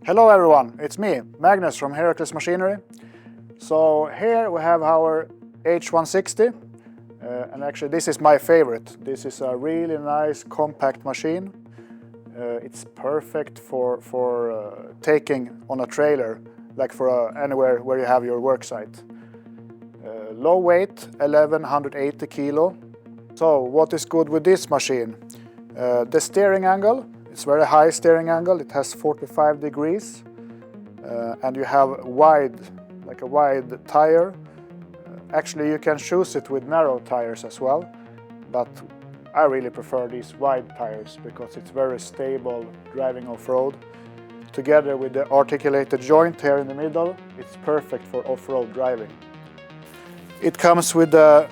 Hello everyone, it's me, Magnus from Heracles Machinery. So here we have our H160 and actually this is my favorite. This is a really nice compact machine. It's perfect for taking on a trailer, like for anywhere where you have your work site. Low weight, 1180 kilo. So what is good with this machine? The steering angle. It's very high steering angle, it has 45 degrees and you have a wide tire. Actually you can choose it with narrow tires as well, but I really prefer these wide tires because it's very stable driving off-road. Together with the articulated joint here in the middle, it's perfect for off-road driving. It comes with the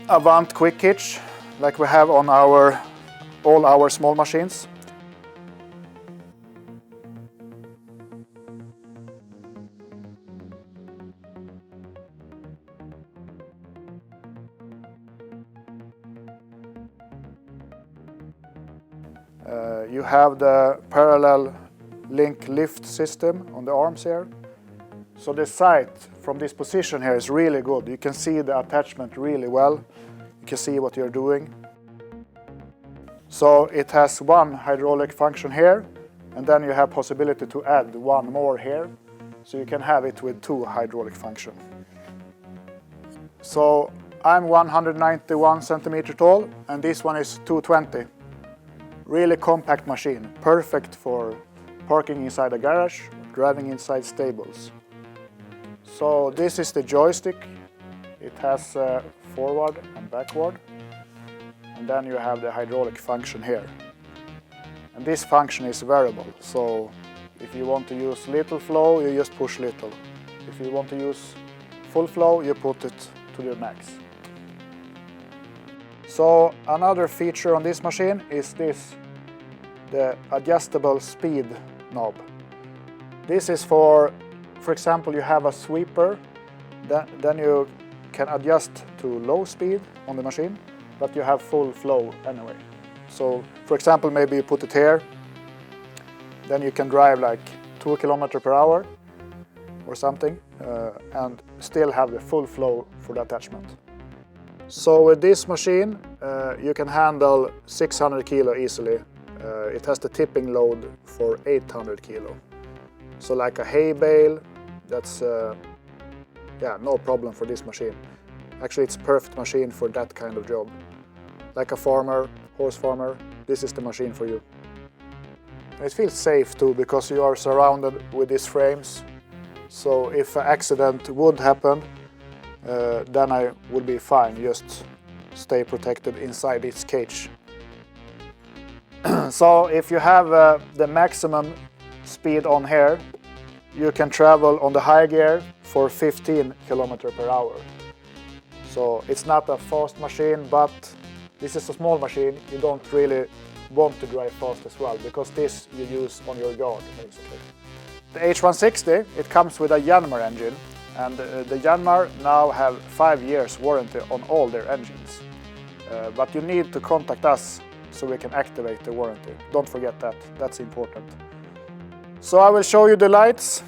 Avant quick hitch like we have on all our small machines. You have the parallel link lift system on the arms here. So the sight from this position here is really good. You can see the attachment really well. You can see what you're doing. So it has one hydraulic function here, and then you have possibility to add one more here. So you can have it with two hydraulic functions. So I'm 191 centimeter tall, and this one is 220. Really compact machine, perfect for parking inside a garage, driving inside stables. So this is the joystick. It has forward and backward. And then you have the hydraulic function here. And this function is variable, so if you want to use little flow, you just push little. If you want to use full flow, you put it to the max. So another feature on this machine is the adjustable speed knob. This is for example, you have a sweeper, then you can adjust to low speed on the machine, but you have full flow anyway. So for example, maybe you put it here, then you can drive like 2 km per hour or something and still have the full flow for the attachment. So with this machine you can handle 600 kilo easily. It has the tipping load for 800 kilo. So like a hay bale, that's no problem for this machine. Actually it's a perfect machine for that kind of job. Like a farmer, horse farmer, this is the machine for you. And it feels safe too because you are surrounded with these frames. So if an accident would happen, then I would be fine, just stay protected inside its cage. So if you have the maximum speed on here, you can travel on the high gear for 15 km per hour. So it's not a fast machine, but this is a small machine. You don't really want to drive fast as well, because this you use on your yard basically. The H160, it comes with a Yanmar engine, and the Yanmar now have 5 years warranty on all their engines. But you need to contact us so we can activate the warranty. Don't forget that, that's important. So I will show you the lights.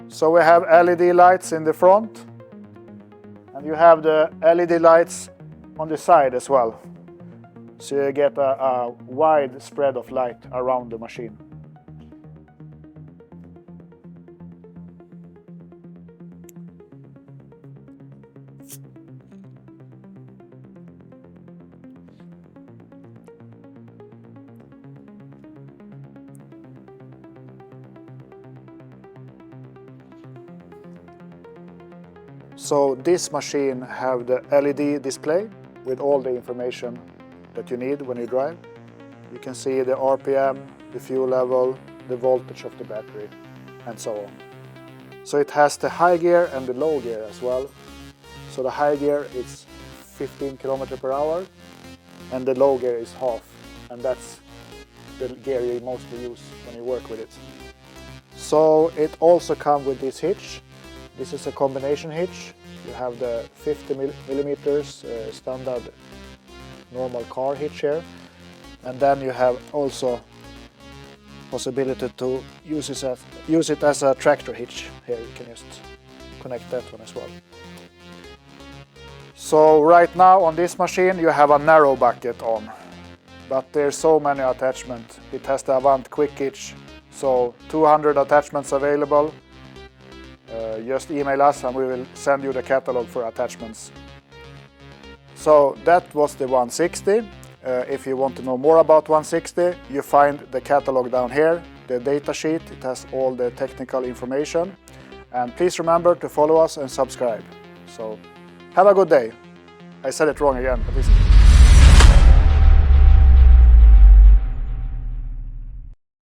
So we have LED lights in the front, and you have the LED lights on the side as well. So you get a wide spread of light around the machine. So this machine have the LED display with all the information that you need when you drive. You can see the RPM, the fuel level, the voltage of the battery, and so on. So it has the high gear and the low gear as well. So the high gear is 15 km per hour and the low gear is half, and that's the gear you mostly use when you work with it. So it also comes with this hitch. This is a combination hitch. You have the 50 millimeters standard normal car hitch here, and then you have also possibility to use it as a tractor hitch. Here you can just connect that one as well. So right now on this machine you have a narrow bucket on, but there's so many attachments. It has the Avant quick hitch, so 200 attachments available. Just email us and we will send you the catalog for attachments. So that was the 160. If you want to know more about 160, you find the catalog down here, the data sheet. It has all the technical information. And please remember to follow us and subscribe. So have a good day. I said it wrong again, but